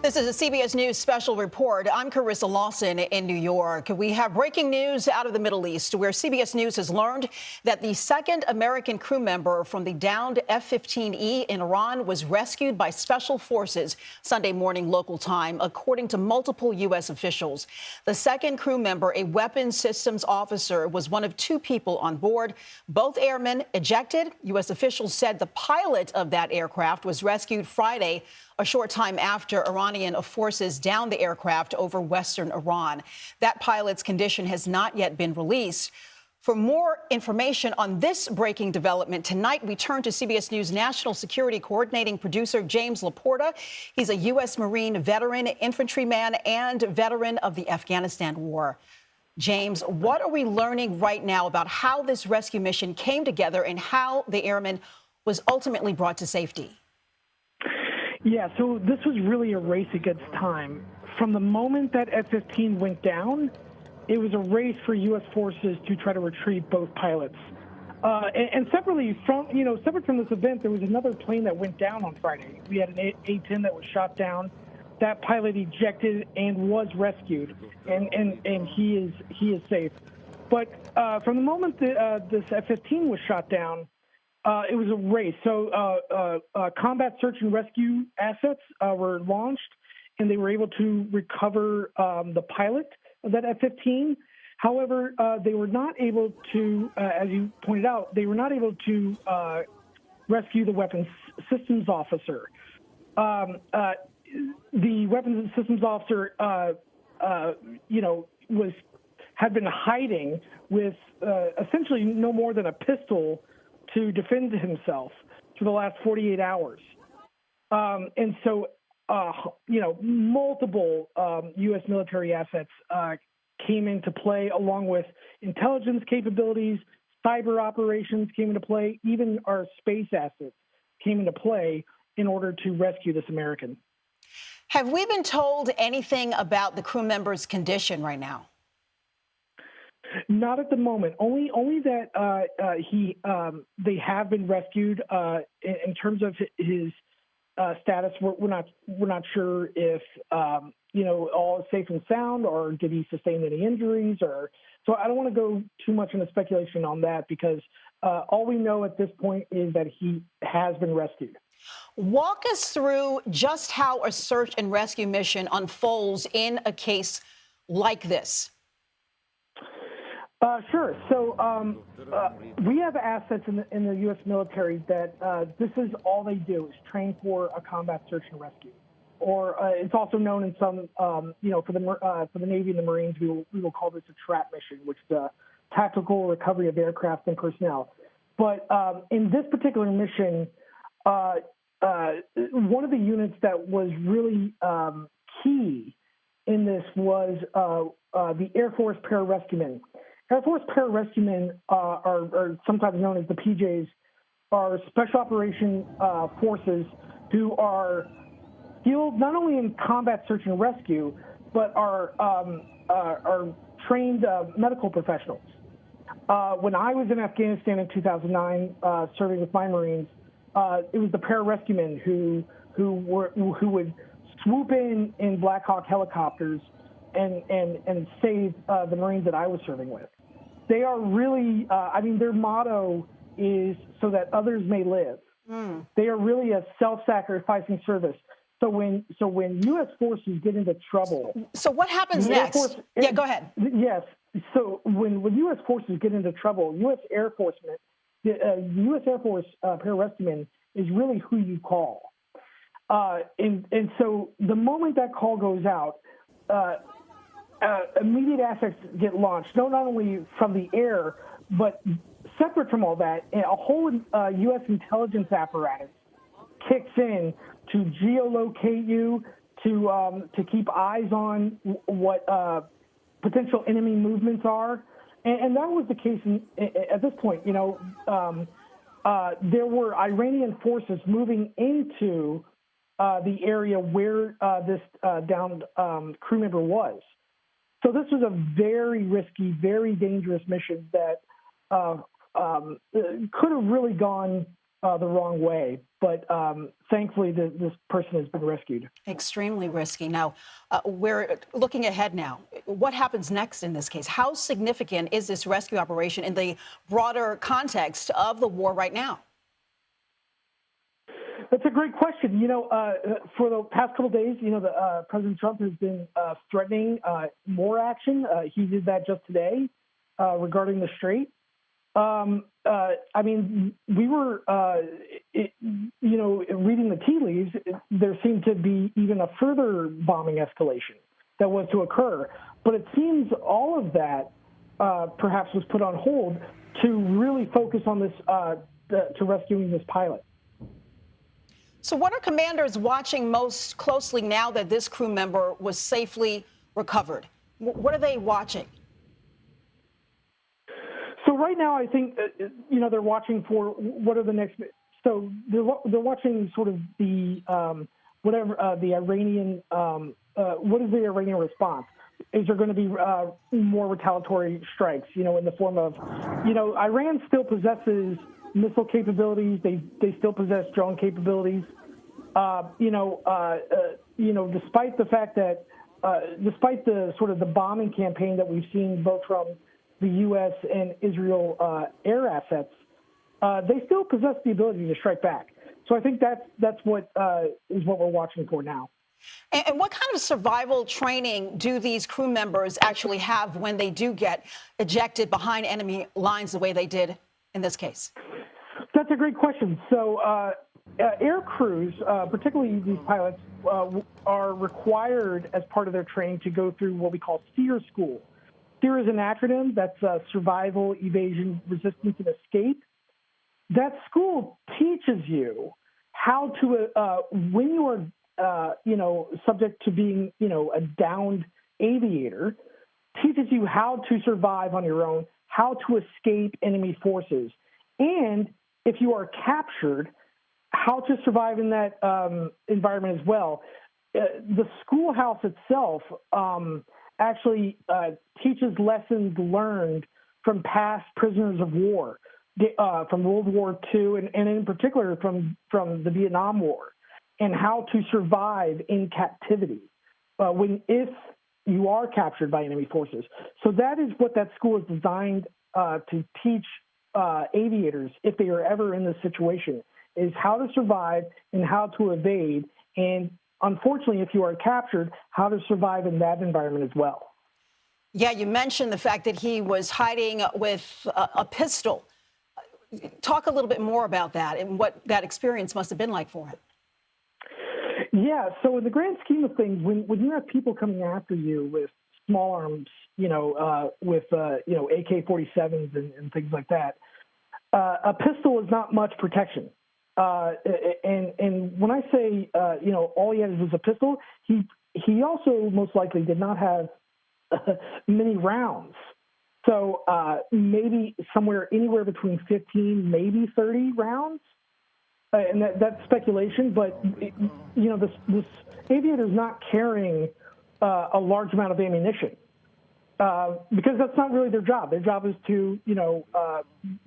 This is a CBS News special report. I'm Carissa Lawson in New York. We have breaking news out of the Middle East, where CBS News has learned that the second American crew member from the downed F-15E in Iran was rescued by special forces Sunday morning local time, according to multiple U.S. officials. The second crew member, a weapons systems officer, was one of two people on board. Both airmen ejected. U.S. officials said the pilot of that aircraft was rescued Friday, a short time after Iranian forces downed the aircraft over western Iran. That pilot's condition has not yet been released. For more information on this breaking development tonight, we turn to CBS News national security coordinating producer James Laporta. He's a U.S. Marine veteran, infantryman, and veteran of the Afghanistan War. James, what are we learning right now about how this rescue mission came together and how the airman was ultimately brought to safety? Yeah, so this was really a race against time. From the moment that F-15 went down, it was a race for U.S. forces to try to retrieve both pilots. And separately separate from this event, there was another plane that went down on Friday. We had an A-10 that was shot down. That pilot ejected and was rescued, and he is safe. But from the moment that this F-15 was shot down, it was a race. So combat search and rescue assets were launched, and they were able to recover the pilot of that F-15. However, they were not able to, as you pointed out, they were not able to rescue the weapons systems officer. The weapons systems officer, had been hiding with essentially no more than a pistol to defend himself for the last 48 hours. And so, multiple U.S. military assets came into play, along with intelligence capabilities, cyber operations came into play, even our space assets came into play in order to rescue this American. Have we been told anything about the crew member's condition right now? Not at the moment. Only that they have been rescued. In terms of his status, we're not sure if all is safe and sound, or did he sustain any injuries, or so. I don't want to go too much into speculation on that, because all we know at this point is that he has been rescued. Walk us through just how a search and rescue mission unfolds in a case like this. Sure. So we have assets in the U.S. military that this is all they do is train for a combat search and rescue, or it's also known in some, for the Navy and the Marines, we will call this a TRAP mission, which is a tactical recovery of aircraft and personnel. But in this particular mission, one of the units that was really key in this was the Air Force pararescuemen. Air Force pararescuemen are sometimes known as the PJs, are special operation forces who are skilled not only in combat search and rescue, but are trained medical professionals. When I was in Afghanistan in 2009, serving with my Marines, it was the pararescuemen who would swoop in Black Hawk helicopters and save the Marines that I was serving with. They are really, their motto is so that others may live. They are really a self-sacrificing service. So when U.S. forces get into trouble. So what happens next? Yeah, go ahead. Yes. So when U.S. forces get into trouble, U.S. Air Force pararescuemen is really who you call. And so the moment that call goes out, immediate assets get launched, not only from the air, but separate from all that, a whole U.S. intelligence apparatus kicks in to geolocate you, to keep eyes on what potential enemy movements are. And that was the case at this point. There were Iranian forces moving into the area where this downed crew member was. So this was a very risky, very dangerous mission that could have really gone the wrong way. But thankfully, this person has been rescued. Extremely risky. Now, we're looking ahead now. What happens next in this case? How significant is this rescue operation in the broader context of the war right now? That's a great question. For the past couple of days, President Trump has been threatening more action. He did that just today regarding the Strait. We were, reading the tea leaves. There seemed to be even a further bombing escalation that was to occur. But it seems all of that perhaps was put on hold to really focus on this, to rescuing this pilot. So what are commanders watching most closely now that this crew member was safely recovered? What are they watching? So right now, I think, they're watching for what are the next. So they're watching sort of the the Iranian. What is the Iranian response? Is there going to be more retaliatory strikes? In the form of, Iran still possesses missile capabilities. They still possess drone capabilities. Despite the fact that, despite the sort of the bombing campaign that we've seen both from the U.S. and Israel air assets, they still possess the ability to strike back. So I think that's what is what we're watching for now. And what kind of survival training do these crew members actually have when they do get ejected behind enemy lines the way they did in this case? That's a great question. So air crews, particularly these pilots, are required as part of their training to go through what we call SEER school. SEER is an acronym that's Survival, Evasion, Resistance, and Escape. That school teaches you how to, when you are, subject to being, a downed aviator, teaches you how to survive on your own, how to escape enemy forces, and if you are captured, how to survive in that environment as well. The schoolhouse itself actually teaches lessons learned from past prisoners of war, from World War II, and in particular from the Vietnam War, and how to survive in captivity if you are captured by enemy forces. So that is what that school is designed to teach aviators, if they are ever in this situation, is how to survive and how to evade, and unfortunately, if you are captured, how to survive in that environment as well. Yeah, you mentioned the fact that he was hiding with a pistol. Talk a little bit more about that and what that experience must have been like for him. Yeah, so in the grand scheme of things, when you have people coming after you with small arms, with AK-47s and things like that, a pistol is not much protection. And when I say, all he had was a pistol, he also most likely did not have many rounds. So maybe anywhere between 15, maybe 30 rounds. And that's speculation, but, this aviator is not carrying a large amount of ammunition because that's not really their job. Their job is to,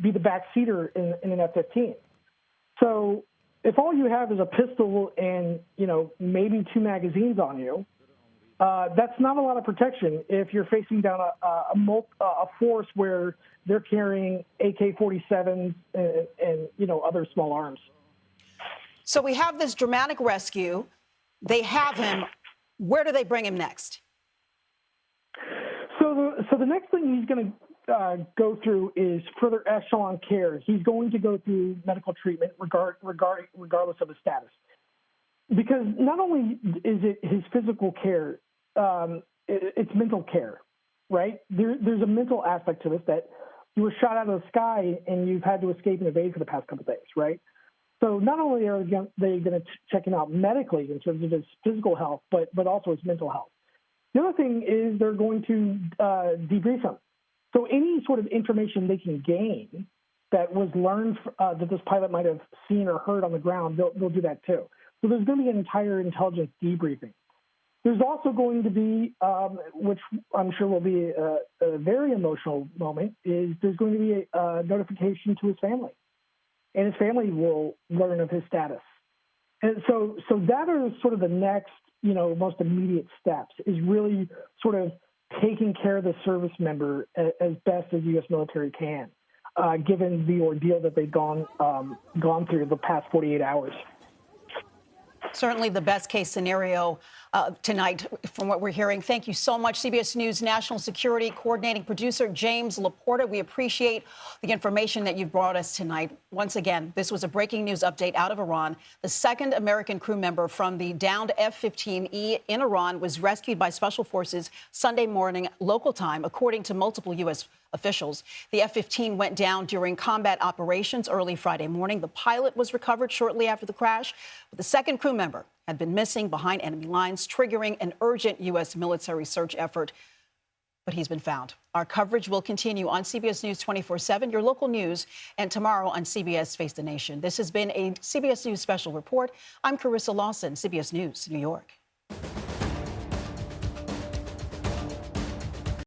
be the backseater in an F-15. So if all you have is a pistol and, maybe 2 magazines on you, that's not a lot of protection if you're facing down a force where they're carrying AK-47s and other small arms. So we have this dramatic rescue. They have him. Where do they bring him next? So the next thing he's going to go through is further echelon care. He's going to go through medical treatment regardless of his status. Because not only is it his physical care, it's mental care, right? There's a mental aspect to this that you were shot out of the sky and you've had to escape and evade for the past couple of days, right? So not only are they going to check him out medically in terms of his physical health, but also his mental health. The other thing is they're going to debrief him. So any sort of information they can gain that was learned that this pilot might have seen or heard on the ground, they'll do that too. So there's going to be an entire intelligence debriefing. There's also going to be, which I'm sure will be a very emotional moment, is there's going to be a notification to his family. and his family will learn of his status. And so that are sort of the next, most immediate steps, is really sort of taking care of the service member as best as the U.S. military can, given the ordeal that they've gone through the past 48 hours. Certainly the best case scenario tonight from what we're hearing. Thank you so much, CBS News national security coordinating producer James Laporta. We appreciate the information that you've brought us tonight. Once again, this was a breaking news update out of Iran. The second American crew member from the downed F-15E in Iran was rescued by special forces Sunday morning local time, according to multiple U.S. officials. The F-15 went down during combat operations early Friday morning. The pilot was recovered shortly after the crash, but the second crew member had been missing behind enemy lines, triggering an urgent U.S. military search effort. But he's been found. Our coverage will continue on CBS News 24/7, your local news, and tomorrow on CBS Face the Nation. This has been a CBS News special report. I'm Carissa Lawson, CBS News, New York.